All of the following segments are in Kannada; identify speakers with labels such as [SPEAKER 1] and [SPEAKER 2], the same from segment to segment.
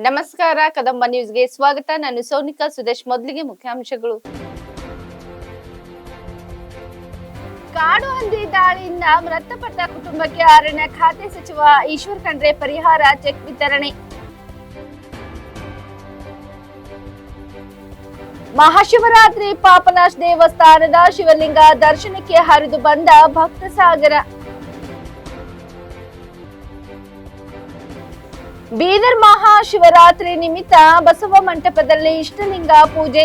[SPEAKER 1] ನಮಸ್ಕಾರ, ಕದಂಬ ನ್ಯೂಸ್ಗೆ ಸ್ವಾಗತ. ನಾನು ಸೋನಿಕಾ ಸುದೇಶ್. ಮೊದಲಿಗೆ ಮುಖ್ಯಾಂಶಗಳು. ಕಾಡು ಹಂದಿ ದಾಳಿಯಿಂದ ಮೃತಪಟ್ಟ ಕುಟುಂಬಕ್ಕೆ ಅರಣ್ಯ ಖಾತೆ ಸಚಿವ ಈಶ್ವರ್ ಖಂಡ್ರೆ ಪರಿಹಾರ ಚೆಕ್ ವಿತರಣೆ. ಮಹಾಶಿವರಾತ್ರಿ ಪಾಪನಾಶ್ ದೇವಸ್ಥಾನದ ಶಿವಲಿಂಗ ದರ್ಶನಕ್ಕೆ ಹರಿದು ಬಂದ ಭಕ್ತ ಸಾಗರ. ಬೀದರ್ ಮಹಾಶಿವರಾತ್ರಿ ನಿಮಿತ್ತ ಬಸವ ಮಂಟಪದಲ್ಲಿ ಇಷ್ಟಲಿಂಗ ಪೂಜೆ.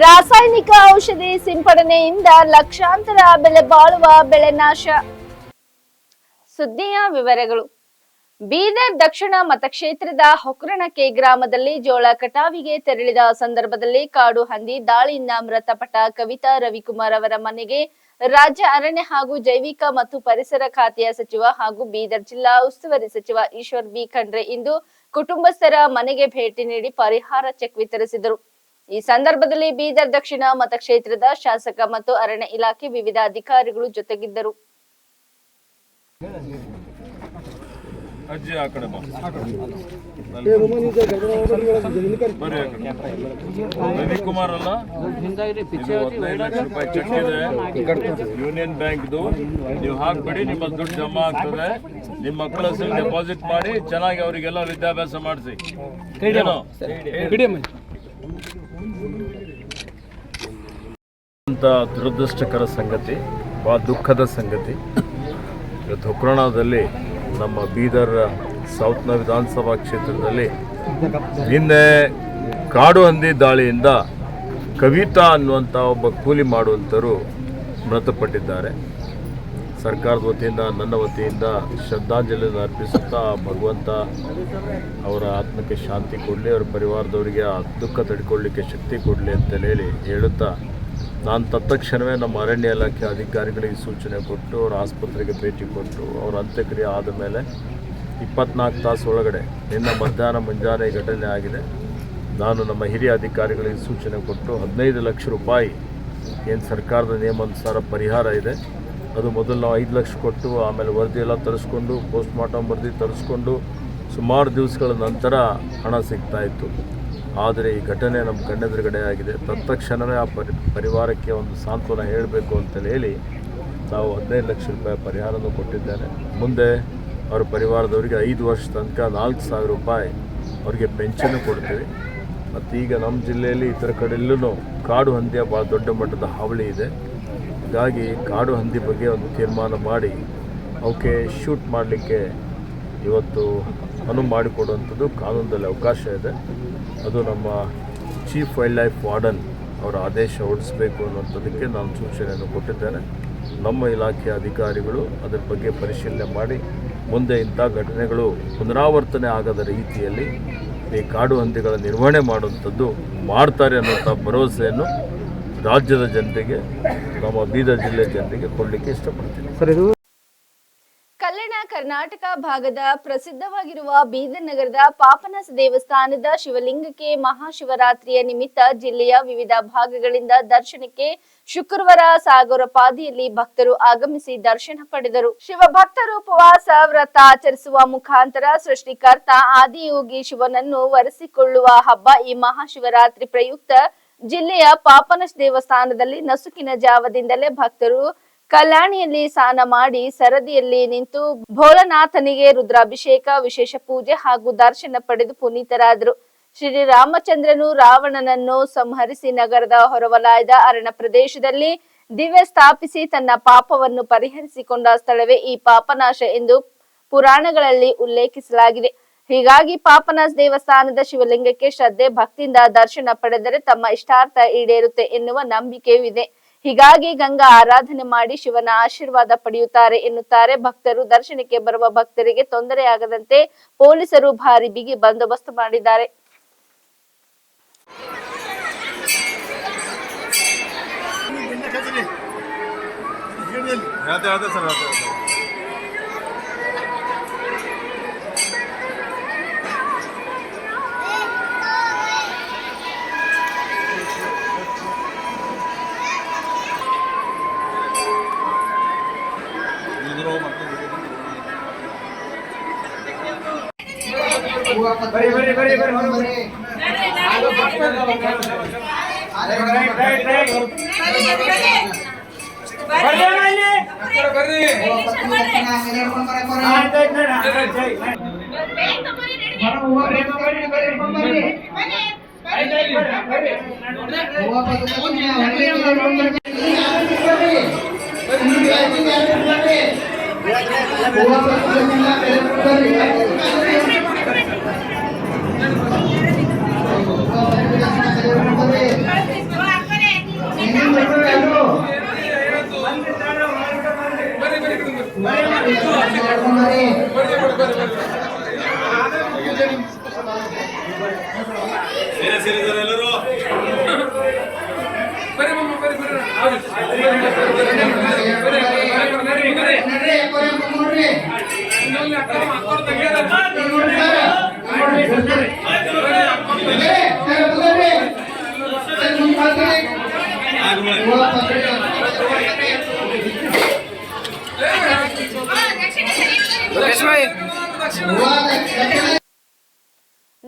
[SPEAKER 1] ರಾಸಾಯನಿಕ ಔಷಧಿ ಸಿಂಪಡಣೆಯಿಂದ ಲಕ್ಷಾಂತರ ಬೆಲೆ ಬಾಳುವ ಬೆಳೆ ನಾಶ. ಸುದ್ದಿಯ ವಿವರಗಳು. ಬೀದರ್ ದಕ್ಷಿಣ ಮತಕ್ಷೇತ್ರದ ಹೊಕ್ರಣಕೆ ಗ್ರಾಮದಲ್ಲಿ ಜೋಳ ಕಟಾವಿಗೆ ತೆರಳಿದ ಸಂದರ್ಭದಲ್ಲಿ ಕಾಡು ಹಂದಿ ದಾಳಿಯಿಂದ ಮೃತಪಟ್ಟ ಕವಿತಾ ರವಿಕುಮಾರ್ ಅವರ ಮನೆಗೆ ರಾಜ್ಯ ಅರಣ್ಯ ಹಾಗೂ ಜೈವಿಕ ಮತ್ತು ಪರಿಸರ ಖಾತೆಯ ಸಚಿವ ಹಾಗೂ ಬೀದರ್ ಜಿಲ್ಲಾ ಉಸ್ತುವಾರಿ ಸಚಿವ ಈಶ್ವರ್ ಬಿ ಖಂಡ್ರೆ ಇಂದು ಕುಟುಂಬಸ್ಥರ ಮನೆಗೆ ಭೇಟಿ ನೀಡಿ ಪರಿಹಾರ ಚೆಕ್ ವಿತರಿಸಿದರು. ಈ ಸಂದರ್ಭದಲ್ಲಿ ಬೀದರ್ ದಕ್ಷಿಣ ಮತಕ್ಷೇತ್ರದ ಶಾಸಕ ಮತ್ತು ಅರಣ್ಯ ಇಲಾಖೆ ವಿವಿಧ ಅಧಿಕಾರಿಗಳು ಜೊತೆಗಿದ್ದರು.
[SPEAKER 2] ರವಿಕುಮಾರ್ ಅಲ್ಲ, 15 ಲಕ್ಷ ರೂಪಾಯಿ ಚೆಕ್ ಇದೆ ಯೂನಿಯನ್ ಬ್ಯಾಂಕ್ದು. ನೀವು ಹಾಕ್ಬಿಡಿ, ನಿಮ್ಮ ದುಡ್ಡು ಜಮಾ ಆಗ್ತದೆ. ನಿಮ್ಮ ಮಕ್ಕಳ ಹೆಸರು ಡೆಪಾಸಿಟ್ ಮಾಡಿ ಚೆನ್ನಾಗಿ ಅವರಿಗೆಲ್ಲ ವಿದ್ಯಾಭ್ಯಾಸ ಮಾಡಿಸಿ. ಅಂತ ದುರದೃಷ್ಟಕರ ಸಂಗತಿ, ಬಹಳ ದುಃಖದ ಸಂಗತಿ. ಇವತ್ತು ಹೊಕ್ರಣದಲ್ಲಿ ನಮ್ಮ ಬೀದರ್ ಸೌತ್ನ ವಿಧಾನಸಭಾ ಕ್ಷೇತ್ರದಲ್ಲಿ ನಿನ್ನೆ ಕಾಡು ಹಂದಿ ದಾಳಿಯಿಂದ ಕವಿತಾ ಅನ್ನುವಂಥ ಒಬ್ಬ ಕೂಲಿ ಮಾಡುವಂಥವರು ಮೃತಪಟ್ಟಿದ್ದಾರೆ. ಸರ್ಕಾರದ ವತಿಯಿಂದ, ನನ್ನ ವತಿಯಿಂದ ಶ್ರದ್ಧಾಂಜಲಿಯನ್ನು ಅರ್ಪಿಸುತ್ತಾ ಭಗವಂತ ಅವರ ಆತ್ಮಕ್ಕೆ ಶಾಂತಿ ಕೊಡಲಿ, ಅವರ ಪರಿವಾರದವರಿಗೆ ಆ ದುಃಖ ತಡ್ಕೊಳ್ಳಿಕ್ಕೆ ಶಕ್ತಿ ಕೊಡಲಿ ಅಂತ ಹೇಳುತ್ತಾ, ನಾನು ತತ್ಕ್ಷಣವೇ ನಮ್ಮ ಅರಣ್ಯ ಇಲಾಖೆ ಅಧಿಕಾರಿಗಳಿಗೆ ಸೂಚನೆ ಕೊಟ್ಟು ಅವರ ಆಸ್ಪತ್ರೆಗೆ ಭೇಟಿ ಕೊಟ್ಟು ಅವರ ಅಂತ್ಯಕ್ರಿಯೆ ಆದ ಮೇಲೆ 24 ತಾಸು ಒಳಗಡೆ ನಿನ್ನ ಮಧ್ಯಾಹ್ನ ಮುಂಜಾನೆ ಘಟನೆ ಆಗಿದೆ. ನಾನು ನಮ್ಮ ಹಿರಿಯ ಅಧಿಕಾರಿಗಳಿಗೆ ಸೂಚನೆ ಕೊಟ್ಟು 15 ಲಕ್ಷ ರೂಪಾಯಿ ಏನು ಸರ್ಕಾರದ ನಿಯಮಾನುಸಾರ ಪರಿಹಾರ ಇದೆ, ಅದು ಮೊದಲು ನಾವು 5 ಲಕ್ಷ ಕೊಟ್ಟು ಆಮೇಲೆ ವರದಿ ಎಲ್ಲ ತರಿಸ್ಕೊಂಡು ಪೋಸ್ಟ್ ಮಾರ್ಟಮ್ ವರದಿ ತರಿಸ್ಕೊಂಡು ಸುಮಾರು ದಿವಸಗಳ ನಂತರ ಹಣ ಸಿಗ್ತಾಯಿತ್ತು. ಆದರೆ ಈ ಘಟನೆ ನಮ್ಮ ಕಣ್ಣೆದುರುಗಡೆ ಆಗಿದೆ. ತತ್ಕ್ಷಣವೇ ಆ ಪರಿವಾರಕ್ಕೆ ಒಂದು ಸಾಂತ್ವನ ಹೇಳಬೇಕು ಅಂತೇಳಿ ಹೇಳಿ ನಾವು 15 ಲಕ್ಷ ರೂಪಾಯಿ ಪರಿಹಾರನೂ ಕೊಟ್ಟಿದ್ದೇನೆ. ಮುಂದೆ ಅವರ ಪರಿವಾರದವರಿಗೆ 5 ವರ್ಷ ತನಕ 4,000 ರೂಪಾಯಿ ಅವರಿಗೆ ಪೆನ್ಷನ್ನು ಕೊಡ್ತೀವಿ. ಮತ್ತು ಈಗ ನಮ್ಮ ಜಿಲ್ಲೆಯಲ್ಲಿ ಇತರ ಕಡೆಯಲ್ಲೂ ಕಾಡು ಹಂದಿಯ ಭಾಳ ದೊಡ್ಡ ಮಟ್ಟದ ಹಾವಳಿ ಇದೆ. ಹೀಗಾಗಿ ಕಾಡು ಹಂದಿ ಬಗ್ಗೆ ಒಂದು ತೀರ್ಮಾನ ಮಾಡಿ ಅವಕ್ಕೆ ಶೂಟ್ ಮಾಡಲಿಕ್ಕೆ ಇವತ್ತು ಅನುವು ಮಾಡಿಕೊಡುವಂಥದ್ದು ಕಾನೂನಲ್ಲಿ ಅವಕಾಶ ಇದೆ. ಅದು ನಮ್ಮ ಚೀಫ್ ವೈಲ್ಡ್ ಲೈಫ್ ವಾರ್ಡನ್ ಅವರ ಆದೇಶ ಹೊರಡಿಸಬೇಕು ಅನ್ನುವಂಥದ್ದಕ್ಕೆ ನಾನು ಸೂಚನೆಯನ್ನು ಕೊಟ್ಟಿದ್ದೇನೆ. ನಮ್ಮ ಇಲಾಖೆಯ ಅಧಿಕಾರಿಗಳು ಅದರ ಬಗ್ಗೆ ಪರಿಶೀಲನೆ ಮಾಡಿ ಮುಂದೆ ಇಂಥ ಘಟನೆಗಳು ಪುನರಾವರ್ತನೆ ಆಗದ ರೀತಿಯಲ್ಲಿ ಈ ಕಾಡು ಹಂದಿಗಳ ನಿರ್ವಹಣೆ ಮಾಡುವಂಥದ್ದು ಮಾಡ್ತಾರೆ ಅನ್ನೋಂಥ ಭರವಸೆಯನ್ನು ರಾಜ್ಯದ ಜನತೆಗೆ, ನಮ್ಮ ಬೀದರ್ ಜಿಲ್ಲೆ ಜನತೆಗೆ ಕೊಡಲಿಕ್ಕೆ ಇಷ್ಟಪಡ್ತೀನಿ.
[SPEAKER 1] ಕಲ್ಯಾಣ ಕರ್ನಾಟಕ ಭಾಗದ ಪ್ರಸಿದ್ಧವಾಗಿರುವ ಬೀದರ್ ನಗರದ ಪಾಪನಾಶ ದೇವಸ್ಥಾನದ ಶಿವಲಿಂಗಕ್ಕೆ ಮಹಾಶಿವರಾತ್ರಿಯ ನಿಮಿತ್ತ ಜಿಲ್ಲೆಯ ವಿವಿಧ ಭಾಗಗಳಿಂದ ದರ್ಶನಕ್ಕೆ ಶುಕ್ರವಾರ ಸಾಗರಪಾದಿಯಲ್ಲಿ ಭಕ್ತರು ಆಗಮಿಸಿ ದರ್ಶನ ಪಡೆದರು. ಶಿವಭಕ್ತರು ಉಪವಾಸ ವ್ರತ ಆಚರಿಸುವ ಮುಖಾಂತರ ಸೃಷ್ಟಿಕರ್ತ ಆದಿಯೋಗಿ ಶಿವನನ್ನು ವರೆಸಿಕೊಳ್ಳುವ ಹಬ್ಬ ಈ ಮಹಾಶಿವರಾತ್ರಿ ಪ್ರಯುಕ್ತ ಜಿಲ್ಲೆಯ ಪಾಪನಾಶ ದೇವಸ್ಥಾನದಲ್ಲಿ ನಸುಕಿನ ಜಾವದಿಂದಲೇ ಭಕ್ತರು ಕಲ್ಯಾಣಿಯಲ್ಲಿ ಸ್ನಾನ ಮಾಡಿ ಸರದಿಯಲ್ಲಿ ನಿಂತು ಭೋಲನಾಥನಿಗೆ ರುದ್ರಾಭಿಷೇಕ, ವಿಶೇಷ ಪೂಜೆ ಹಾಗೂ ದರ್ಶನ ಪಡೆದು ಪುನೀತರಾದರು. ಶ್ರೀರಾಮಚಂದ್ರನು ರಾವಣನನ್ನು ಸಂಹರಿಸಿ ನಗರದ ಹೊರವಲಯದ ಅರಣ್ಯ ಪ್ರದೇಶದಲ್ಲಿ ದಿವ್ಯ ಸ್ಥಾಪಿಸಿ ತನ್ನ ಪಾಪವನ್ನು ಪರಿಹರಿಸಿಕೊಂಡ ಸ್ಥಳವೇ ಈ ಪಾಪನಾಶ ಎಂದು ಪುರಾಣಗಳಲ್ಲಿ ಉಲ್ಲೇಖಿಸಲಾಗಿದೆ. ಹೀಗಾಗಿ ಪಾಪನಾಶ ದೇವಸ್ಥಾನದ ಶಿವಲಿಂಗಕ್ಕೆ ಶ್ರದ್ಧೆ ಭಕ್ತಿಯಿಂದ ದರ್ಶನ ಪಡೆದರೆ ತಮ್ಮ ಇಷ್ಟಾರ್ಥ ಈಡೇರುತ್ತೆ ಎನ್ನುವ ನಂಬಿಕೆಯೂ ಇದೆ. ಹೀಗಾಗಿ ಗಂಗಾ ಆರಾಧನೆ ಮಾಡಿ ಶಿವನ ಆಶೀರ್ವಾದ ಪಡೆಯುತ್ತಾರೆ ಎನ್ನುತ್ತಾರೆ ಭಕ್ತರು. ದರ್ಶನಕ್ಕೆ ಬರುವ ಭಕ್ತರಿಗೆ ತೊಂದರೆಯಾಗದಂತೆ ಪೊಲೀಸರು ಭಾರಿ ಬಿಗಿ ಬಂದೋಬಸ್ತ್ ಮಾಡಿದ್ದಾರೆ.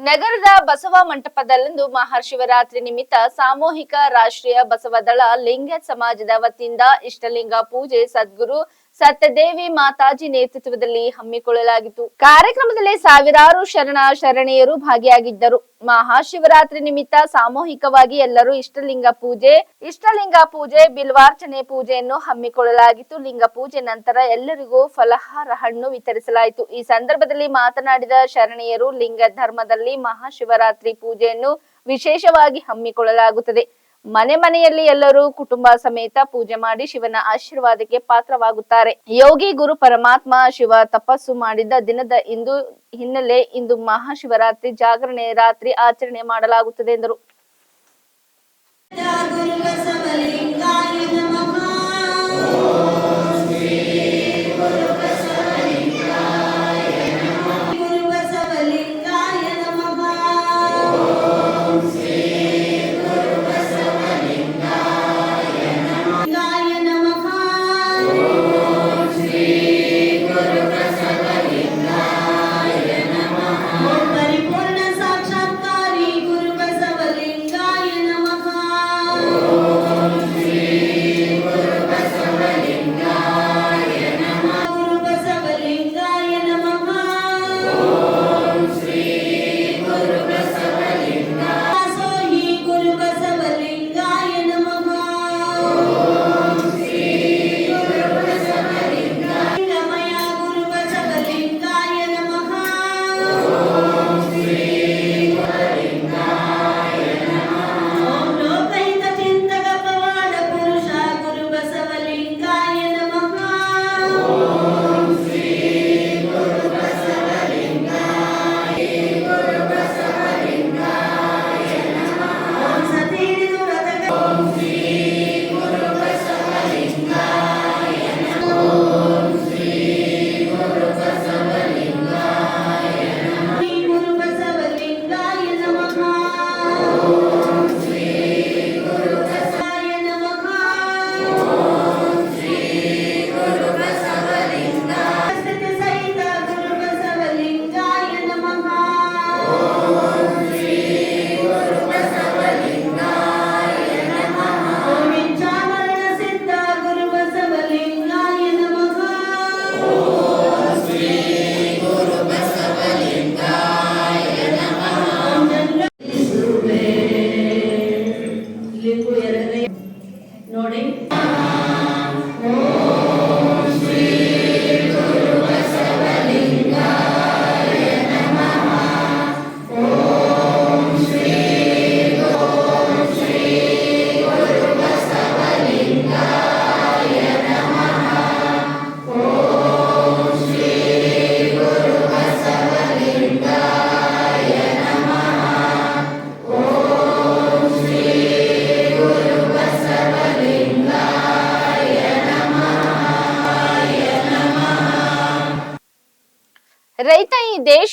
[SPEAKER 1] ನಗರದ ಬಸವ ಮಂಟಪದಲ್ಲಿಂದು ಮಹಾಶಿವರಾತ್ರಿ ನಿಮಿತ್ತ ಸಾಮೂಹಿಕ ರಾಷ್ಟ್ರೀಯ ಬಸವ ದಳ ಲಿಂಗಾಯತ್ ಸಮಾಜದ ವತಿಯಿಂದ ಇಷ್ಟಲಿಂಗ ಪೂಜೆ ಸದ್ಗುರು ಸತ್ಯದೇವಿ ಮಾತಾಜಿ ನೇತೃತ್ವದಲ್ಲಿ ಹಮ್ಮಿಕೊಳ್ಳಲಾಗಿತ್ತು. ಕಾರ್ಯಕ್ರಮದಲ್ಲಿ ಸಾವಿರಾರು ಶರಣೆಯರು ಭಾಗಿಯಾಗಿದ್ದರು. ಮಹಾಶಿವರಾತ್ರಿ ನಿಮಿತ್ತ ಸಾಮೂಹಿಕವಾಗಿ ಎಲ್ಲರೂ ಇಷ್ಟಲಿಂಗ ಪೂಜೆ ಬಿಲ್ವಾರ್ಚನೆ ಪೂಜೆಯನ್ನು ಹಮ್ಮಿಕೊಳ್ಳಲಾಗಿತ್ತು. ಲಿಂಗ ಪೂಜೆ ನಂತರ ಎಲ್ಲರಿಗೂ ಫಲಹಾರ ಹಣ್ಣು ವಿತರಿಸಲಾಯಿತು. ಈ ಸಂದರ್ಭದಲ್ಲಿ ಮಾತನಾಡಿದ ಶರಣೆಯರು, ಲಿಂಗ ಧರ್ಮದಲ್ಲಿ ಮಹಾಶಿವರಾತ್ರಿ ಪೂಜೆಯನ್ನು ವಿಶೇಷವಾಗಿ ಹಮ್ಮಿಕೊಳ್ಳಲಾಗುತ್ತದೆ. ಮನೆಯಲ್ಲಿ ಎಲ್ಲರೂ ಕುಟುಂಬ ಸಮೇತ ಪೂಜೆ ಮಾಡಿ ಶಿವನ ಆಶೀರ್ವಾದಕ್ಕೆ ಪಾತ್ರವಾಗುತ್ತಾರೆ. ಯೋಗಿ ಗುರು ಪರಮಾತ್ಮ ಶಿವ ತಪಸ್ಸು ಮಾಡಿದ ದಿನದ ಹಿನ್ನೆಲೆ ಇಂದು ಮಹಾಶಿವರಾತ್ರಿ ಜಾಗರಣೆ ರಾತ್ರಿ ಆಚರಣೆ ಮಾಡಲಾಗುತ್ತದೆ ಎಂದರು.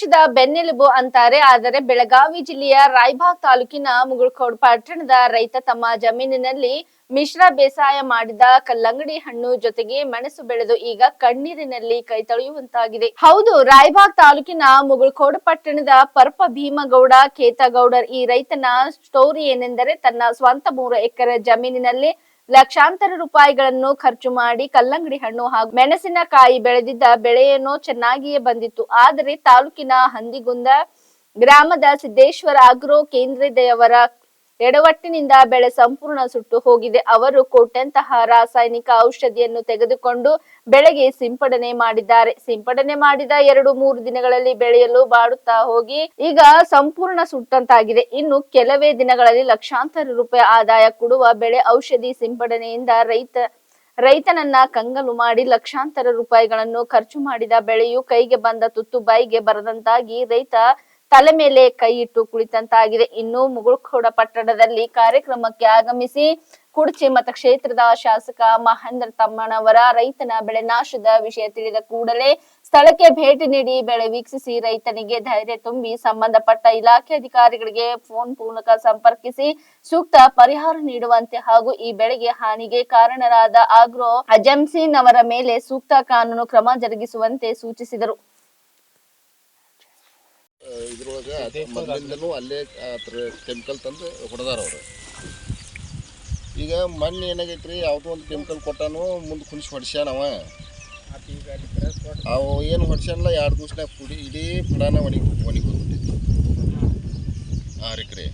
[SPEAKER 1] ದೇಶದ ಬೆನ್ನೆಲುಬು ಅಂತಾರೆ. ಆದರೆ ಬೆಳಗಾವಿ ಜಿಲ್ಲೆಯ ರಾಯಬಾಗ್ ತಾಲೂಕಿನ ಮುಗುಳ್ಕೋಡ್ ಪಟ್ಟಣದ ರೈತ ತಮ್ಮ ಜಮೀನಿನಲ್ಲಿ ಮಿಶ್ರ ಬೇಸಾಯ ಮಾಡಿದ ಕಲ್ಲಂಗಡಿ ಹಣ್ಣು ಜೊತೆಗೆ ಮೆಣಸು ಬೆಳೆದು ಈಗ ಕಣ್ಣೀರಿನಲ್ಲಿ ಕೈ ತೊಳೆಯುವಂತಾಗಿದೆ. ಹೌದು, ರಾಯಬಾಗ್ ತಾಲೂಕಿನ ಮುಗುಳ್ಕೋಡ್ ಪಟ್ಟಣದ ಪರ್ಪ ಭೀಮಗೌಡ ಕೇತಗೌಡರ್ ಈ ರೈತನ ಸ್ಟೋರಿ ಏನೆಂದರೆ, ತನ್ನ ಸ್ವಂತ 3 ಎಕರೆ ಜಮೀನಿನಲ್ಲಿ ಲಕ್ಷಾಂತರ ರೂಪಾಯಿಗಳನ್ನು ಖರ್ಚು ಮಾಡಿ ಕಲ್ಲಂಗಡಿ ಹಣ್ಣು ಹಾಗೂ ಮೆಣಸಿನಕಾಯಿ ಬೆಳೆದಿದ್ದ ಬೆಳೆಯೇನೋ ಚೆನ್ನಾಗಿಯೇ ಬಂದಿತ್ತು. ಆದರೆ ತಾಲೂಕಿನ ಹಂದಿಗುಂದ ಗ್ರಾಮದ ಸಿದ್ದೇಶ್ವರ ಆಗ್ರೋ ಕೇಂದ್ರದವರ ಎಡವಟ್ಟಿನಿಂದ ಬೆಳೆ ಸಂಪೂರ್ಣ ಸುಟ್ಟು ಹೋಗಿದೆ. ಅವರು ಕೋಟ್ಯಂತಹ ರಾಸಾಯನಿಕ ಔಷಧಿಯನ್ನು ತೆಗೆದುಕೊಂಡು ಬೆಳೆಗೆ ಸಿಂಪಡಣೆ ಮಾಡಿದ್ದಾರೆ. ಸಿಂಪಡಣೆ ಮಾಡಿದ 2-3 ದಿನಗಳಲ್ಲಿ ಬೆಳೆಯಲು ಬಾಡುತ್ತಾ ಹೋಗಿ ಈಗ ಸಂಪೂರ್ಣ ಸುಟ್ಟಂತಾಗಿದೆ. ಇನ್ನು ಕೆಲವೇ ದಿನಗಳಲ್ಲಿ ಲಕ್ಷಾಂತರ ರೂಪಾಯಿ ಆದಾಯ ಕೊಡುವ ಬೆಳೆ ಔಷಧಿ ಸಿಂಪಡಣೆಯಿಂದ ರೈತನನ್ನ ಕಂಗಲು ಮಾಡಿ ಲಕ್ಷಾಂತರ ರೂಪಾಯಿಗಳನ್ನು ಖರ್ಚು ಮಾಡಿದ ಬೆಳೆಯು ಕೈಗೆ ಬಂದ ತುತ್ತು ಬಾಯಿಗೆ ಬರದಂತಾಗಿ ರೈತ ತಲೆ ಮೇಲೆ ಕೈ ಇಟ್ಟು ಕುಳಿತಂತಾಗಿದೆ. ಇನ್ನು ಮುಗುಳ್ಕೋಡ ಪಟ್ಟಣದಲ್ಲಿ ಕಾರ್ಯಕ್ರಮಕ್ಕೆ ಆಗಮಿಸಿ ಕುಡ್ಚಿ ಮತಕ್ಷೇತ್ರದ ಶಾಸಕ ಮಹೇಂದ್ರ ತಮ್ಮಣ್ಣವರ ರೈತನ ಬೆಳೆ ನಾಶದ ವಿಷಯ ತಿಳಿದ ಕೂಡಲೇ ಸ್ಥಳಕ್ಕೆ ಭೇಟಿ ನೀಡಿ ಬೆಳೆ ವೀಕ್ಷಿಸಿ ರೈತನಿಗೆ ಧೈರ್ಯ ತುಂಬಿ ಸಂಬಂಧಪಟ್ಟ ಇಲಾಖೆ ಅಧಿಕಾರಿಗಳಿಗೆ ಫೋನ್ ಮೂಲಕ ಸಂಪರ್ಕಿಸಿ ಸೂಕ್ತ ಪರಿಹಾರ ನೀಡುವಂತೆ ಹಾಗೂ ಈ ಬೆಳೆಗೆ ಹಾನಿಗೆ ಕಾರಣರಾದ ಆಗ್ರೋ ಅಜಂಸೀನ್ ಅವರ ಮೇಲೆ ಸೂಕ್ತ ಕಾನೂನು ಕ್ರಮ ಜರುಗಿಸುವಂತೆ ಸೂಚಿಸಿದರು.
[SPEAKER 3] ಇದ್ರೊಳಗೆ ಮೊದಲಿಂದನೂ ಅಲ್ಲೇ ಕೆಮಿಕಲ್ ತಂದು ಹೊಡೆದಾರ ಅವರು. ಈಗ ಮಣ್ಣು ಏನಾಗೈತ್ರಿ, ಯಾವುದೋ ಒಂದು ಕೆಮಿಕಲ್ ಕೊಟ್ಟಾನು ಮುಂದೆ ಕುಣಿಸಿ ಹೊಡ್ಸ್ಯಾನವ. ಅವು ಏನು ಹೊಡ್ಸ್ಯಾನಲ್ಲ 2 ದಿವ್ಸನಾಗ ಪುಡಿ ಇಡೀ ಪುಡಾನ ಒಣಗಿ ಹೋಗ್ಬಿಟ್ಟಿತ್ತು. 6 ಎಕರೆ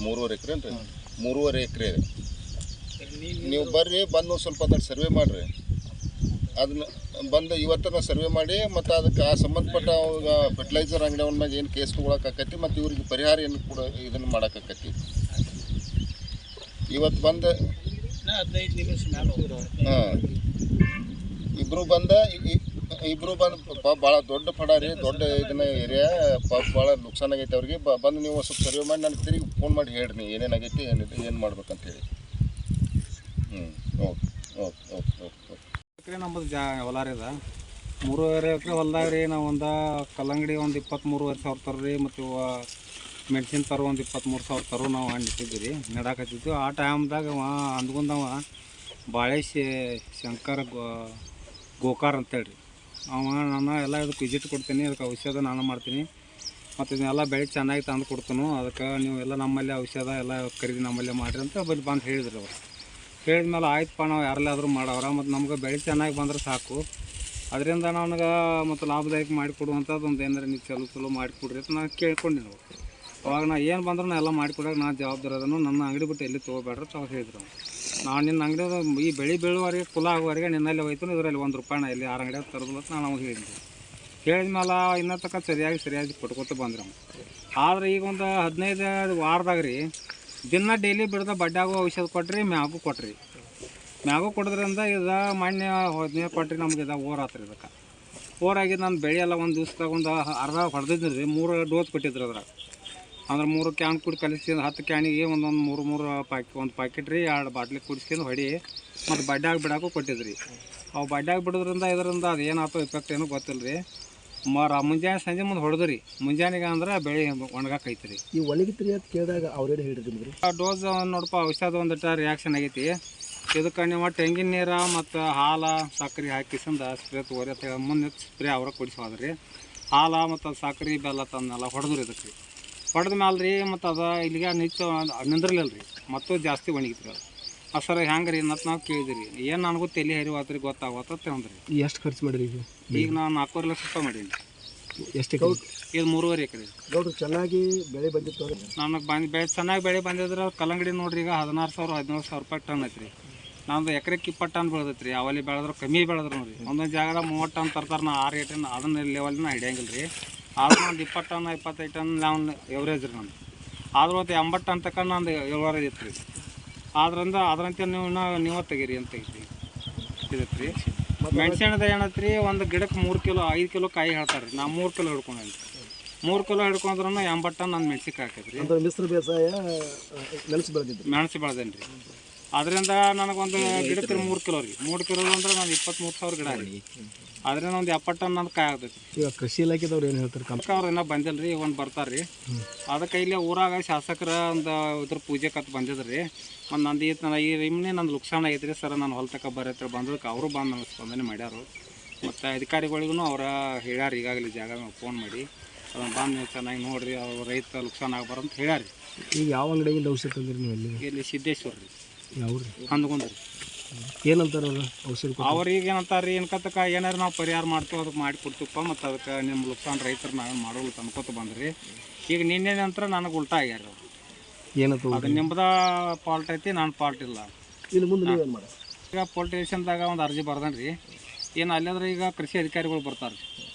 [SPEAKER 3] 3.5 ಎಕರೆ ಅಂತ 3.5 ಎಕರೆ. ನೀವು ಬರ್ರಿ, ಬಂದು ಸ್ವಲ್ಪ ಅದನ್ನು ಸರ್ವೆ ಮಾಡಿರಿ. ಅದನ್ನ ಬಂದು ಇವತ್ತನ ಸರ್ವೆ ಮಾಡಿ ಮತ್ತು ಅದಕ್ಕೆ ಆ ಸಂಬಂಧಪಟ್ಟ ಫರ್ಟಿಲೈಸರ್ ಅಂಗಡಿಯವನ ಮ್ಯಾಗ ಏನು ಕೇಸ್ ತೊಗೊಳಕ್ಕಾಕೈತಿ ಮತ್ತು ಇವ್ರಿಗೆ ಪರಿಹಾರ ಏನು ಕೂಡ ಇದನ್ನು ಮಾಡೋಕ್ಕಾಕೈತಿ. ಇವತ್ತು ಬಂದು
[SPEAKER 4] 15 ನಿಮಿಷ
[SPEAKER 3] ಹಾಂ ಇಬ್ಬರು ಬಂದು ಪಾಪ ಭಾಳ ದೊಡ್ಡ ಪಡ ರೀ, ದೊಡ್ಡ ಇದನ್ನ ಏರಿಯಾ, ಪಾಪ ಭಾಳ ನುಕ್ಸಾನ್ ಆಗೈತೆ ಅವ್ರಿಗೆ. ಬಂದು ನೀವು ಸ್ವಲ್ಪ ಸರ್ವೆ ಮಾಡಿ ನನಗೆ ತಿರುಗಿ ಫೋನ್ ಮಾಡಿ ಹೇಳ್ರಿ ನೀವು ಏನೇನಾಗೈತಿ ಏನು ಮಾಡ್ಬೇಕಂತ ಹೇಳಿ. Okay okay okay okay okay.
[SPEAKER 4] Acre ನಮ್ಮದು ಹೊಲ ರೀ. 3.5 ಎಕರೆ ಹೊಲ್ದಾಗ ರೀ ನಾವು ಒಂದು ಕಲ್ಲಂಗಡಿ ಒಂದು 23,000 ತರ್ರಿ, ಮತ್ತು ಮೆಣಸಿನ ತರೋ ಒಂದು 23,000 ತರೋ ನಾವು ಹಣ್ಣು ಇಟ್ಟಿದ್ವಿ ರೀ, ನೆಡಾಕತ್ತಿದ್ವಿ. ಆ ಟೈಮ್ದಾಗ ಅಂದ್ಕೊಂಡವ ಬಾಳೆ ಶಂಕರ್ ಗೋಕಾರ್ ಅಂತೇಳಿ ನಾನು ಎಲ್ಲ ಇದಕ್ಕೆ ವಿಸಿಟ್ ಕೊಡ್ತೀನಿ, ಅದಕ್ಕೆ ಔಷಧ ನಾನು ಮಾಡ್ತೀನಿ ಮತ್ತು ಇದನ್ನೆಲ್ಲ ಬೆಳೆ ಚೆನ್ನಾಗಿ ತಂದು ಕೊಡ್ತೀನಿ. ಅದಕ್ಕೆ ನೀವು ಎಲ್ಲ ನಮ್ಮಲ್ಲಿ ಔಷಧ ಎಲ್ಲ ಖರೀದಿ ನಮ್ಮಲ್ಲೇ ಮಾಡಿರಿ ಅಂತ ಬಂದು ಹೇಳಿದ್ರು ಅವರು. ಹೇಳಿದ್ಮೇಲೆ ಆಯ್ತಪ್ಪ, ನಾವು ಯಾರಲ್ಲಾದರೂ ಮಾಡವ್ರ ಮತ್ತು ನಮ್ಗೆ ಬೆಳೆ ಚೆನ್ನಾಗಿ ಬಂದ್ರೆ ಸಾಕು, ಅದರಿಂದ ನನಗೆ ಮತ್ತು ಲಾಭದಾಯಕ ಮಾಡಿಕೊಡುವಂಥದ್ದು ಒಂದು ಏನಾರು ನೀವು ಚಲೋ ಮಾಡಿಕೊಡ್ರಿ ಅಂತ ನಾನು ಕೇಳ್ಕೊಂಡು ನಾವು ಅವಾಗ ನಾ ಏನು ಬಂದರೂ ನಾ ಎಲ್ಲ ಮಾಡಿಕೊಡೋಕೆ ನಾನು ಜವಾಬ್ದಾರಿ ಅದನ್ನು, ನನ್ನ ಅಂಗಡಿ ಬಿಟ್ಟು ಎಲ್ಲಿ ತೊಗೋಬೇಡ್ರಿ ಅಂತ ಅವ್ರು ಹೇಳಿದ್ರು. ನಾನು ನಿನ್ನ ಅಂಗಡಿ ಈ ಬೆಳೆ ಬೀಳುವವರೆಗೆ ಕುಲ ಆಗುವವರೆಗೆ ನಿನ್ನಲ್ಲಿ ಹೋಯ್ತು, ಇದರಲ್ಲಿ ₹1 ಇಲ್ಲಿ 6 ಅಂಗಡಿಯಾಗ ತರೋದು ಅಂತ ನಾನು ಅವ್ರು ಹೇಳಿದ್ದೆ. ಹೇಳಿದ್ಮೇಲೆ ಇನ್ನೂ ತನಕ ಸರಿಯಾಗಿ ಕೊಟ್ಕೊತ ಬಂದ್ರೆ. ಆದರೆ ಈಗ ಒಂದು 15 ವಾರದಾಗ ರೀ ದಿನ ಡೈಲಿ ಬಿಡ್ದ ಬಡ್ಡಾಗೂ ಔಷಧ ಕೊಟ್ರಿ, ಮ್ಯಾಗೂ ಕೊಟ್ರಿ. ಮ್ಯಾಗೂ ಕೊಡೋದ್ರಿಂದ ಇದು ಮಣ್ಣೆ ನೀರು ಕೊಟ್ರಿ, ನಮ್ಗೆ ಇದು ಓರಾತ್ರಿ. ಇದಕ್ಕೆ ಓರಾಗಿದ್ದು ನನ್ನ ಬೆಳೆ ಎಲ್ಲ ಒಂದು ದಿವ್ಸದಾಗ ಒಂದು ಅರ್ಧ ಹೊಡೆದಿದ್ರಿ ರೀ. 3 ಡೋಸ್ ಕೊಟ್ಟಿದ್ರು ಅದ್ರಾಗ. ಅಂದ್ರೆ 3 ಕ್ಯಾನ್ ಕುಡಿ ಕಲಿಸ್ಕೊಂಡು 10 ಕ್ಯಾನಿಗೆ ಒಂದೊಂದು 3 ಒಂದು ಪ್ಯಾಕೆಟ್ ರೀ 2 ಬಾಟ್ಲಿ ಕುಡಿಸ್ಕೊಂಡು ಹೊಡಿ ಮತ್ತು ಬಡ್ಡಾಗಿ ಬಿಡಾಕು ಕೊಟ್ಟಿದ್ರಿ. ಅವು ಬಡ್ಡಾಗಿ ಬಿಡೋದ್ರಿಂದ ಇದರಿಂದ ಅದು ಏನಾಯ್ತು ಎಫೆಕ್ಟ್ ಏನೂ ಗೊತ್ತಿಲ್ಲ ರೀ. ಮುಂಜಾನೆ ಸಂಜೆ ಮುಂದೆ ಹೊಡೆದ್ರಿ, ಮುಂಜಾನೆಗೆ ಅಂದ್ರೆ ಬೆಳೆ ಒಣಗಾಕೈತಿ ರೀ.
[SPEAKER 5] ಈ ಒಣಗಿತ್ರಿ ಅಂತ ಕೇಳಿದಾಗ ಅವ್ರೇನು ಹೇಳಿದ್ರಿ?
[SPEAKER 4] ಆ ಡೋಸ್ ನೋಡಪ್ಪ ಔಷಧ ಒಂದಿಟ್ಟು ರಿಯಾಕ್ಷನ್ ಆಗೈತಿ, ಇದಕ್ಕೆ ನೀವು ತೆಂಗಿನ ನೀರು ಮತ್ತು ಹಾಲು ಸಕ್ಕರೆ ಹಾಕಿಸಿಂದ ಸ್ಪ್ರೇ ತಗೋರಿ ಅಂತ ಮುಂದೆ ಸ್ಪ್ರೇ ಅವ್ರ ಕೊಡಿಸೋದ್ರಿ. ಹಾಲು ಮತ್ತು ಸಕ್ಕರೆ ಬೆಲ್ಲ ತಂದೆಲ್ಲ ಹೊಡೆದ್ರಿ. ಇದಕ್ಕೆ ರೀ ಹೊಡೆದ ಮ್ಯಾಲೆ ರೀ ಮತ್ತು ಅದು ಇಲ್ಲಿಗೆ ನಿಂದ್ರಲಿಲ್ಲ ರೀ, ಮತ್ತು ಜಾಸ್ತಿ ಒಣಗಿತ್ರಿ ಅದು. ಸರ್ ಹೆಂಗೆ ರೀ ಅನ್ನೋದು ನಾವು ಕೇಳಿದ್ರಿ. ಏನು ನನಗೂ ತಲೆ ಹರಿವಾತ್ರಿ ಗೊತ್ತಾಗತ್ತೆ ಅಂದ್ರಿ.
[SPEAKER 5] ಎಷ್ಟು ಖರ್ಚು ಮಾಡಿರಿ
[SPEAKER 4] ಈಗ ನಾನು 4.5 ಲಕ್ಷ ರೂಪಾಯಿ ಮಾಡೀನಿ.
[SPEAKER 5] ಎಷ್ಟು ಎಕರೆ?
[SPEAKER 4] ಇದು 3.5 ಎಕರೆ.
[SPEAKER 5] ಗೌಡ್ರು ಚೆನ್ನಾಗಿ ಬೆಳೆ ಬಂದಿತ್ತು.
[SPEAKER 4] ನನಗೆ ಬೆಳೆ ಚೆನ್ನಾಗಿ ಬೆಳೆ ಬಂದಿದ್ರೆ ಕಲ್ಲಂಗಡಿ ನೋಡ್ರಿ ಈಗ 16,000-17,000 ರೂಪಾಯಿ ಟನ್ ಐತ್ರಿ. ನಮ್ದು ಎಕರೆಗೆ 20 ಟನ್ ಬೆಳೆದೈತೆ ರೀ. ಅವಲ್ಲಿ ಬೆಳೆದ್ರೆ ಕಮ್ಮಿ ಬೆಳೆದ್ರು ನೋಡಿರಿ. ಒಂದೊಂದು ಜಾಗದಾಗ 30 ಟನ್ ತರ್ತಾರೆ, ನಾ 6 ಟನ್ ಅದನ್ನ ಲೆವೆಲ್ನ ಹಿಡಿಯಂಗಿಲ್ಲ ರೀ. ಆದ್ರೂ ಒಂದು 20 ಟನ್ 25 ಟನ್ ನಾವು ಎವರೇಜ್ ರೀ ನಮ್ದು. ಆದ್ರೂ ಒಂದು 80 ಟನ್ ತಕ್ಕ ನಂದು ಎವರೇಜ್ ಇತ್ತು ರೀ. ಆದ್ರಿಂದ ಅದರಂತೆ ನೀವು ತೆಗೀರಿ ಅಂತ ತೆಗಿತೀವಿ ಇದಕ್ಕೆ ರೀ. ಮೆಣಸಿನದ ಏನೈತೆ ರೀ, ಒಂದು ಗಿಡಕ್ಕೆ 3 ಕಿಲೋ 5 ಕಿಲೋ ಕಾಯಿ ಹೇಳ್ತಾರೆ ರೀ. ನಾ 3 ಕಿಲೋ ಹಿಡ್ಕೊಂಡೇನಿ. 3 ಕಿಲೋ ಹಿಡ್ಕೊಂಡ್ರೂ 80 ಟನ್ ನನ್ನ ಮೆಣಸಿಗೆ ಹಾಕೈತೆ ರೀ.
[SPEAKER 5] ಮಿಶ್ರ ಬೇಸಾಯ
[SPEAKER 4] ಮೆಣಸು ಬೆಳೆದೇನಿ ರೀ. ಅದರಿಂದ ನನಗೊಂದು ಗಿಡಕ್ಕೆ 3 ಕಿಲೋ ರೀ. 3 ಕಿಲೋ ಅಂದ್ರೆ ನಾನು 23,000 ಗಿಡ ರೀ. ಆದ್ರೆ ಒಂದು 70 ಟನ್ ಅಂತ ಕಾಯಿ ಆಗ್ತೈತಿ.
[SPEAKER 5] ಈಗ ಕೃಷಿ ಇಲಾಖೆದವ್ರು ಏನು ಹೇಳ್ತಾರೆ?
[SPEAKER 4] ಅವ್ರು ಇನ್ನೂ ಬಂದಿಲ್ಲ ರೀ, ಒಂದು ಬರ್ತಾರೆ ರೀ. ಅದಕ್ಕೆ ಇಲ್ಲಿ ಊರಾಗ ಶಾಸಕರ ಒಂದು ಇದ್ರ ಪೂಜೆ ಕತ್ತು ಬಂದಿದ್ರಿ. ಮತ್ತು ನಂದು ಈ ರಿಮ್ನೆ ನಂದು ಲುಕ್ಸಾನ್ ಆಗೈತೆ ರೀ ಸರ್, ನಾನು ಹೊಲ ತಕ ಬರತ್ತೆ ಬಂದದಕ್ಕೆ ಅವರು ಬಂದು ನನಗೆ ಸ್ಪಂದನೆ ಮಾಡ್ಯಾರು. ಮತ್ತು ಅಧಿಕಾರಿಗಳಿಗೂ ಅವ್ರು ಹೇಳ್ಯಾರ ಈಗಾಗಲೇ ಜಾಗ ಫೋನ್ ಮಾಡಿ ಅದನ್ನು ಬಂದು ನೀವು ಚೆನ್ನಾಗಿ ನೋಡಿರಿ, ಅವ್ರು ರೈತ ಲುಕ್ಸಾನ್ ಆಗಬಾರ್ದು ಅಂತ ಹೇಳ್ಯಾರ.
[SPEAKER 5] ಈಗ ಯಾವ ಅಂಗಡಿಯಿಂದ ಔಷಧ ತಂದಿರಿ ನೀವು?
[SPEAKER 4] ಇಲ್ಲಿ ಸಿದ್ದೇಶ್ವರ ರೀ,
[SPEAKER 5] ಯಾವ ರೀ?
[SPEAKER 4] ಹಂದ್ಕೊಂಡ್ರಿ.
[SPEAKER 5] ಏನಂತಾರೆ ಅವರು ಔಷಧ?
[SPEAKER 4] ಅವ್ರಿಗೆ ಏನಂತಾರೆ ರೀ, ಅನ್ಕತ್ತಕ ಏನಾರು ನಾವು ಪರಿಹಾರ ಮಾಡ್ತೀವಿ ಅದಕ್ಕೆ ಮಾಡಿ ಕೊಡ್ತೀವಪ್ಪ, ಮತ್ತು ಅದಕ್ಕೆ ನಿಮ್ಮ ಲುಕ್ಸಾನ್ ರೈತರು ನಾವೇನು ಮಾಡೋಲ್ಲ ಅನ್ಕೋತ ಬಂದ್ರಿ. ಈಗ ನಿನ್ನೆ ನಂತರ ನನಗೆ ಉಲ್ಟಾ ಆಗ್ಯಾರ ಅವ್ರು.
[SPEAKER 5] ಏನಂತ?
[SPEAKER 4] ಅದು ನಿಮ್ಮದ ಫಾಲ್ಟ್ ಐತಿ, ನಾನು ಫಾಲ್ಟ್ ಇಲ್ಲ.
[SPEAKER 5] ಇನ್ನು ಮುಂದೆ ನೀವೇನು ಮಾಡಿ?
[SPEAKER 4] ಈಗ ಪೊಲೀಸ್ ಸ್ಟೇಷನ್ದಾಗ ಒಂದು ಅರ್ಜಿ ಬರ್ದಾನೆ ರೀ. ಏನು ಅಲ್ಲಾದ್ರೆ ಈಗ ಕೃಷಿ ಅಧಿಕಾರಿಗಳು ಬರ್ತಾರೆ ರೀ,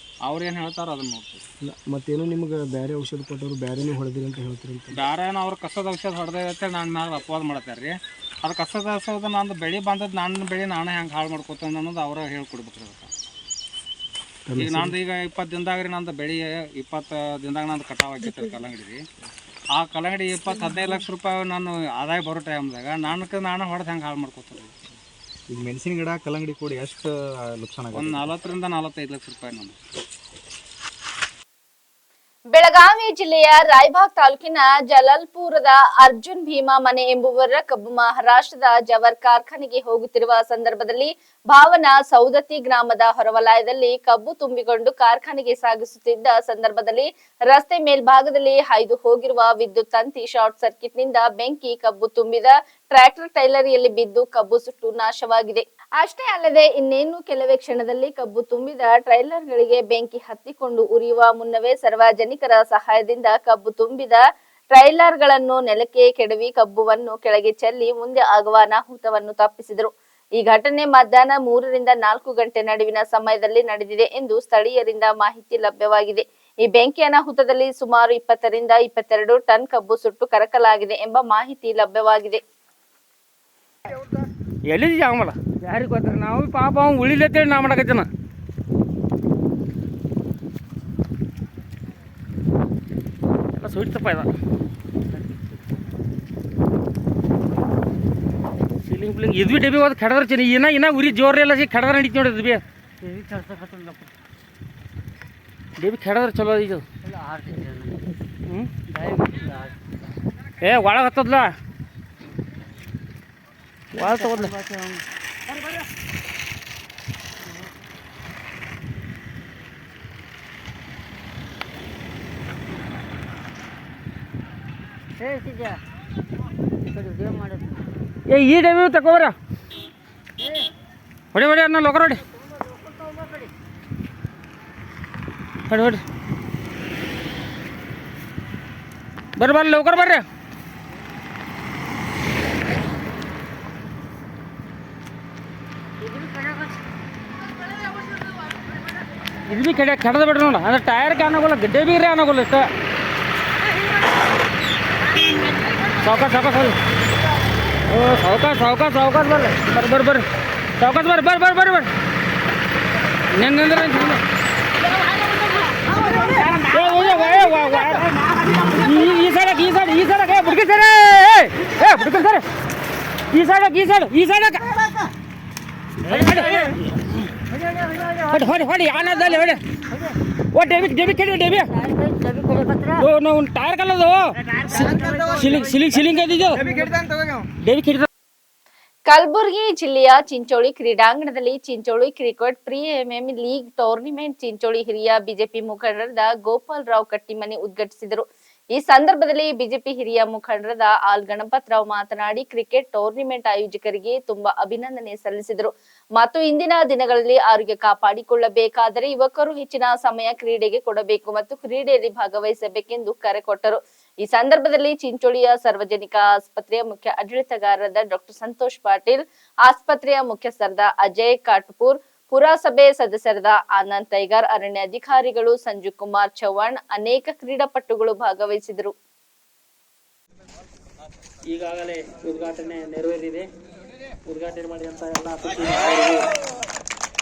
[SPEAKER 4] ಅವ್ರು ಏನು ಹೇಳ್ತಾರೋ ಅದನ್ನು ನೋಡ್ತೀವಿ.
[SPEAKER 5] ಇಲ್ಲ ಮತ್ತೇನು ನಿಮ್ಗೆ ಬೇರೆ ಔಷಧ ಕೊಟ್ಟವರು ಬೇರೆನೂ ಹೊಡೆದಿರಿ ಅಂತ ಹೇಳ್ತೀರಿ ಅಂತ?
[SPEAKER 4] ಬೇರೆ ಏನೋ ಅವ್ರು ಕಸದ ಔಷಧ ಹೊಡೆದೈತೆ ನಾನು ಮ್ಯಾಲೆ ಅಪವಾದ ಮಾಡ್ತಾರೆ ರೀ. ಅದು ಕಸದ ಔಷಧ ನಂದು ಬೆಳೆ ಬಂದದ್ದು ನನ್ನ ಬೆಳೆ ನಾನೇ ಹೆಂಗೆ ಹಾಳು ಮಾಡ್ಕೊತಂದು ಅನ್ನೋದು ಅವರ ಹೇಳ್ಕೊಡ್ಬೇಕು ರೀ. ಅದಕ್ಕೆ ಈಗ ನಂದು ಈಗ 20 ದಿನದಾಗ ರೀ ನಂದು ಬೆಳೆ 20 ದಿನದಾಗ ನಂದು ಕಟಾವು ಆಗೈತೆ ರೀ ಕಲ್ಲಂಗಡಿ ರೀ. ಆ ಕಲ್ಲಂಗಡಿ 15 ಲಕ್ಷ ರೂಪಾಯಿ ನಾನು ಆದಾಯ ಬರೋ ಟೈಮ್ದಾಗ ನಾನು ಹೊಡೆದು ಹೆಂಗೆ ಹಾಳು ಮಾಡ್ಕೊತಾರೆ ರೀ.
[SPEAKER 5] ಈಗ ಮೆಣಸಿನ ಗಿಡ ಕಲ್ಲಂಗಡಿ ಕೂಡ ಎಷ್ಟು ಲಕ್ಷಣ?
[SPEAKER 4] ಒಂದು 40 ರಿಂದ 45 ಲಕ್ಷ ರೂಪಾಯಿ ನಾನು.
[SPEAKER 1] ಬೆಳಗಾವಿ ಜಿಲ್ಲೆಯ ರಾಯಬಾಗ್ ತಾಲೂಕಿನ ಜಲಾಲ್ಪುರದ ಅರ್ಜುನ್ ಭೀಮಾ ಮನೆ ಎಂಬುವರ ಕಬ್ಬು ಮಹಾರಾಷ್ಟ್ರದ ಜವರ್ ಕಾರ್ಖಾನೆಗೆ ಹೋಗುತ್ತಿರುವ ಸಂದರ್ಭದಲ್ಲಿ ಭಾವನಾ ಸೌದತ್ತಿ ಗ್ರಾಮದ ಹೊರವಲಯದಲ್ಲಿ ಕಬ್ಬು ತುಂಬಿಕೊಂಡು ಕಾರ್ಖಾನೆಗೆ ಸಾಗಿಸುತ್ತಿದ್ದ ಸಂದರ್ಭದಲ್ಲಿ ರಸ್ತೆ ಮೇಲ್ಭಾಗದಲ್ಲಿ ಹಾಯ್ದು ಹೋಗಿರುವ ವಿದ್ಯುತ್ ತಂತಿ ಶಾರ್ಟ್ ಸರ್ಕ್ಯೂಟ್ ನಿಂದ ಬೆಂಕಿ ಕಬ್ಬು ತುಂಬಿದ ಟ್ರ್ಯಾಕ್ಟರ್ ಟೈಲರಿಯಲ್ಲಿ ಬಿದ್ದು ಕಬ್ಬು ಸುಟ್ಟು ನಾಶವಾಗಿದೆ. ಅಷ್ಟೇ ಅಲ್ಲದೆ ಇನ್ನೇನು ಕೆಲವೇ ಕ್ಷಣದಲ್ಲಿ ಕಬ್ಬು ತುಂಬಿದ ಟ್ರೈಲರ್ಗಳಿಗೆ ಬೆಂಕಿ ಹತ್ತಿಕೊಂಡು ಉರಿಯುವ ಮುನ್ನವೇ ಸಾರ್ವಜನಿಕರ ಸಹಾಯದಿಂದ ಕಬ್ಬು ತುಂಬಿದ ಟ್ರೈಲರ್ಗಳನ್ನು ನೆಲಕ್ಕೆ ಕೆಡವಿ ಕಬ್ಬುವನ್ನು ಕೆಳಗೆ ಚೆಲ್ಲಿ ಮುಂದೆ ಆಗುವ ಅನಾಹುತವನ್ನು ತಪ್ಪಿಸಿದರು. ಈ ಘಟನೆ ಮಧ್ಯಾಹ್ನ 3 ರಿಂದ 4 ಗಂಟೆ ನಡುವಿನ ಸಮಯದಲ್ಲಿ ನಡೆದಿದೆ ಎಂದು ಸ್ಥಳೀಯರಿಂದ ಮಾಹಿತಿ ಲಭ್ಯವಾಗಿದೆ. ಈ ಬೆಂಕಿ ಅನಾಹುತದಲ್ಲಿ ಸುಮಾರು 20 ರಿಂದ 22 ಟನ್ ಕಬ್ಬು ಸುಟ್ಟು ಕರಕಲಾಗಿದೆ ಎಂಬ ಮಾಹಿತಿ ಲಭ್ಯವಾಗಿದೆ.
[SPEAKER 6] ಎಲ್ಲಿದ್ದೀವಿ ಆಗಮಲ್ಲ ಯಾರಿಗೆ ಗೊತ್ತಾರೆ, ನಾವು ಪಾಪ ಅವ್ನು ಉಳಿಲತ್ತೇಳಿ ನಾ ಮಾಡಕತ್ತೇನ. ಎಲ್ಲ ಸುಡ್ತಪ್ಪ ಇದ ಸೀಲಿಂಗ್ ಫಿಲಿಂಗ್ ಇದು ಬಿ ಡಬ್ಬಿ ಹೋದ್ ಕೆಡದ್ರ ಚೆನ್ನ ಇನ್ನ ಉರಿ ಜೋರ್ ಎಲ್ಲ ಸಿ ಕೆಡದ್ರ ನಡೀತಿ ನೋಡಿದ್ ಬಿ ಡಬ್ಬಿ ಕೆಡದ್ರ ಚಲೋ ಇದು. ಏ ಒಳಗೆ ಹತ್ತದ್ಲ ಒಳ ತಗೋದ್ಲ ಏ ಈ ಡಬ್ಬಿ ತಗೋರ ಹೊಡಿ ಹೊಡಿ ಅನ್ನ ಲೋಕರ್ ಹೊಡಿ ಹೊಡಿ ಹೊಡಿ ಬರ್ರಿ ಲೋಕರ್ ಬರ್ರಿ. ಇದು ಬಿ ಕೆಡದ ಬಿಡ್ರಿ ನೋಡ, ಅಂದ್ರೆ ಟೈರ್ಗೆ ಅನಾಗೋಲ್ಲ, ಗಡ್ಡೆ ಬಿ ರೀ ಅನಾಗೋಲ್ಲ. ಇಷ್ಟ ಸಾವ್ಕಾಸ್ ಸಾವ್ಕಾಸ್ ಹೋಗಿ. ಓ ಸಾವ್ಕಾಸ್ ಸಾವ್ಕಾಸ್ ಸಾವ್ಕಾಸ್ ಬರ್ರಿ ಬರ್ರಿ ಬರ್ರಿ ಬರ್ರಿ ಸಾವ್ಕಾಸ್ ಬರ್ರಿ ಬರ್ರಿ ಬರ್ರಿ ಬರ್ರಿ ಬರ್ರಿ ನಿಂದ್ರೆ ಈ ಸೈಡಕ್ಕೆ ಈ ಸೈಡ್ ಈ ಸೈಡಕ್ಕೆ ಬುಡ್ಕಿ ಸರ ಬುಡ್ಕಿ ಸರ ಈ ಸೈಡಕ್ಕೆ ಈ ಸೈಡ್ ಈ ಸೈಡಕ್ಕೆ ಹೊಡಿ ಹೊಡಿ ಹೊಡಿ ಆನದಲ್ಲಿ ಹೊಡಿ. ಓ ಡೆಬಿ ಡೆಬಿ ಕೆಡಿ ಡೆಬಿ ನಾವು ಟೈರ್ ಕಲ್ಲದು ಸಿಲಿಂಗ್ ಸಿಲಿಂಗ್ ಸಿಲಿಂಗ್ ಇದ್ದಿದ್ದು ಡೆಬಿ ಕೆಡಿ.
[SPEAKER 1] ಕಲಬುರಗಿ ಜಿಲ್ಲೆಯ ಚಿಂಚೋಳಿ ಕ್ರೀಡಾಂಗಣದಲ್ಲಿ Chincholi cricket premier league tournament Chincholi ಹಿರಿಯ ಬಿಜೆಪಿ ಮುಖಂಡರಾದ ಗೋಪಾಲ್ ರಾವ್ ಕಟ್ಟಿಮನಿ ಉದ್ಘಾಟಿಸಿದರು. ಈ ಸಂದರ್ಭದಲ್ಲಿ ಬಿಜೆಪಿ ಹಿರಿಯ ಮುಖಂಡರಾದ ಆಲ್ ಗಣಪತ್ ರಾವ್ ಮಾತನಾಡಿ ಕ್ರಿಕೆಟ್ ಟೂರ್ನಿಮೆಂಟ್ ಆಯೋಜಕರಿಗೆ ತುಂಬಾ ಅಭಿನಂದನೆ ಸಲ್ಲಿಸಿದರು ಮತ್ತು ಇಂದಿನ ದಿನಗಳಲ್ಲಿ ಆರೋಗ್ಯ ಕಾಪಾಡಿಕೊಳ್ಳಬೇಕಾದರೆ ಯುವಕರು ಹೆಚ್ಚಿನ ಸಮಯ ಕ್ರೀಡೆಗೆ ಕೊಡಬೇಕು ಮತ್ತು ಕ್ರೀಡೆಯಲ್ಲಿ ಭಾಗವಹಿಸಬೇಕೆಂದು ಕರೆ ಕೊಟ್ಟರು. ಈ ಸಂದರ್ಭದಲ್ಲಿ ಚಿಂಚೋಳಿಯ ಸಾರ್ವಜನಿಕ ಆಸ್ಪತ್ರೆಯ ಮುಖ್ಯ ಆಡಳಿತಗಾರರಾದ ಡಾಕ್ಟರ್ ಸಂತೋಷ್ ಪಾಟೀಲ್, ಆಸ್ಪತ್ರೆಯ ಮುಖ್ಯಸ್ಥರಾದ ಅಜಯ್ ಕಾಟ್ಪುರ್, ಪುರಸಭೆ ಸದಸ್ಯರಾದ ಆನಂದ್ ತೈಗಾರ್, ಅರಣ್ಯಾಧಿಕಾರಿಗಳು ಸಂಜೀವ್ ಕುಮಾರ್ ಚೌಹಾಣ್, ಅನೇಕ ಕ್ರೀಡಾಪಟುಗಳು ಭಾಗವಹಿಸಿದರು.
[SPEAKER 6] ಈಗಾಗಲೇ ಉದ್ಘಾಟನೆ ನೆರವೇರಿದೆ. ಉದ್ಘಾಟನೆ ಮಾಡಿದಂತ ಎಲ್ಲ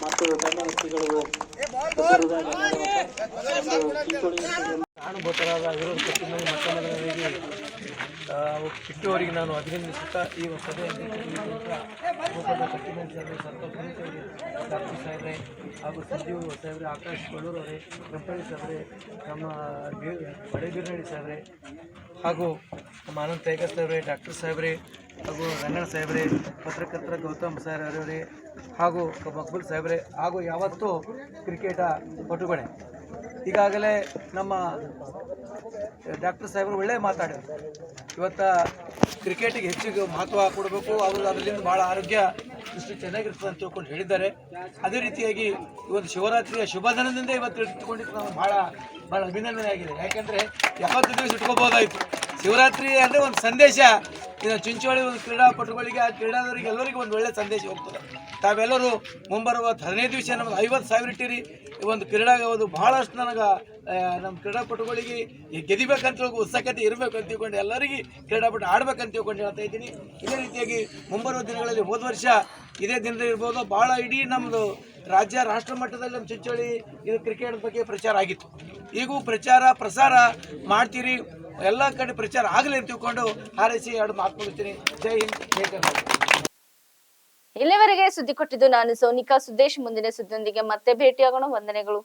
[SPEAKER 7] ಮತ್ತು ಗಣ್ಯ ವ್ಯಕ್ತಿಗಳಿಗೂ ಕಾರಣಭೂತರಾದ ವಿರೋಧ ಪಕ್ಷದಲ್ಲಿ ಮತ್ತೊಂದರಿಗೆ ಕಿಟ್ಟು ಅವರಿಗೆ ನಾನು ಅಭಿನಂದಿಸುತ್ತಾ ಈ ಸಭೆಯಲ್ಲಿ ಡಾಕ್ಟರ್ ಸಾಹೇಬ್ರೆ ಹಾಗೂ ಸಂಜೀವ್ ಸಾಹೇಬ್ರೆ, ಆಕಾಶ್ ಕೊಲ್ಲೂರು ಅವರೇ, ಕಂಪಳಿ ಸಾಹೇಬ್ರೆ, ನಮ್ಮ ಬಡೇಬೀರ್ನಳ್ಳಿ ಸಾಹೇಬ್ರೆ ಹಾಗೂ ನಮ್ಮ ಆನಂದ್ ತೈಗ ಸಾಹೇಬ್ರೆ, ಡಾಕ್ಟರ್ ಸಾಹೇಬ್ರೆ ಹಾಗೂ ರಂಗಣ್ಣ ಸಾಹೇಬ್ರೆ, ಪತ್ರಕರ್ತರ ಗೌತಮ್ ಸರ್ ಅವರೇ ಹಾಗೂ ಮಕ್ಬೂಲ್ ಸಾಹೇಬ್ರೆ ಹಾಗೂ ಯಾವತ್ತೂ ಕ್ರಿಕೆಟ ಪಟುಗಳೇ, ಈಗಾಗಲೇ ನಮ್ಮ ಡಾಕ್ಟರ್ ಸಾಹೇಬರು ಒಳ್ಳೆ ಮಾತಾಡಿದ್ರು. ಇವತ್ತು ಕ್ರಿಕೆಟಿಗೆ ಹೆಚ್ಚಿಗೆ ಮಹತ್ವ ಕೊಡಬೇಕು, ಅವರು ಅದರಿಂದ ಭಾಳ ಆರೋಗ್ಯ ದೃಷ್ಟಿ ಚೆನ್ನಾಗಿರ್ತದೆ ಅಂತ ತಿಳ್ಕೊಂಡು ಹೇಳಿದ್ದಾರೆ. ಅದೇ ರೀತಿಯಾಗಿ ಇವತ್ತು ಶಿವರಾತ್ರಿಯ ಶುಭ ದಿನದಿಂದ ಇವತ್ತು ಇಟ್ಕೊಂಡಿದ್ದು ನಾವು ಭಾಳ ಅಭಿನಂದನೆ ಆಗಿದೆ. ಯಾಕೆಂದರೆ 70 ದಿವಸ ಇಟ್ಕೋಬೋದಾಯಿತು. ಶಿವರಾತ್ರಿ ಅಂದರೆ ಒಂದು ಸಂದೇಶ, ಇನ್ನು ಚಿಂಚೋಳಿ ಒಂದು ಕ್ರೀಡಾಪಟುಗಳಿಗೆ, ಆ ಕ್ರೀಡಾದವರಿಗೆ ಎಲ್ಲರಿಗೂ ಒಂದು ಒಳ್ಳೆಯ ಸಂದೇಶ ಹೋಗ್ತದೆ. ತಾವೆಲ್ಲರೂ ಮುಂಬರುವ 15 ದಿವಸ ನಮಗೆ 50,000 ಇಟ್ಟಿರಿ. ಒಂದು ಕ್ರೀಡಾ ಒಂದು ಭಾಳಷ್ಟು ನನಗೆ ನಮ್ಮ ಕ್ರೀಡಾಪಟುಗಳಿಗೆ ಗೆದಿಬೇಕಂತ ಉತ್ಸುಕತೆ ಇರಬೇಕು ಅಂತ ತಿಳ್ಕೊಂಡು ಎಲ್ಲರಿಗೆ ಕ್ರೀಡಾಪಟು ಆಡ್ಬೇಕಂತ ತಿಳ್ಕೊಂಡು ಹೇಳ್ತಾ ಇದ್ದೀನಿ. ಇದೇ ರೀತಿಯಾಗಿ ಮುಂಬರುವ ದಿನಗಳಲ್ಲಿ ಹೋದ ವರ್ಷ ಇದೇ ದಿನದಲ್ಲಿ ಇರ್ಬೋದು, ಭಾಳ ಇಡೀ ನಮ್ಮದು ರಾಜ್ಯ ರಾಷ್ಟ್ರ ಮಟ್ಟದಲ್ಲಿ ನಮ್ಮ ಚಿಂಚೋಳಿ ಇದು ಕ್ರಿಕೆಟ್ ಬಗ್ಗೆ ಪ್ರಚಾರ ಆಗಿತ್ತು. ಈಗೂ ಪ್ರಸಾರ ಮಾಡ್ತೀರಿ, ಎಲ್ಲ ಕಡೆ ಪ್ರಚಾರ ಆಗಲಿ ಅಂತ ತಿಳ್ಕೊಂಡು ಹಾರೈಸಿ 2 ಮಾತು ಮುಗಿಸ್ತೀನಿ. ಜೈ ಹಿಂದ್, ಜೈ ಕರ್ನಾಟಕ.
[SPEAKER 1] ಇಲ್ಲಿವರೆಗೆ ಸುದ್ದಿ ಕೊಟ್ಟಿದ್ದು ನಾನು ಸೋನಿಕಾ ಸುದೇಶ್. ಮುಂದಿನ ಸುದ್ದಿಯೊಂದಿಗೆ ಮತ್ತೆ ಭೇಟಿಯಾಗೋಣ. ವಂದನೆಗಳು.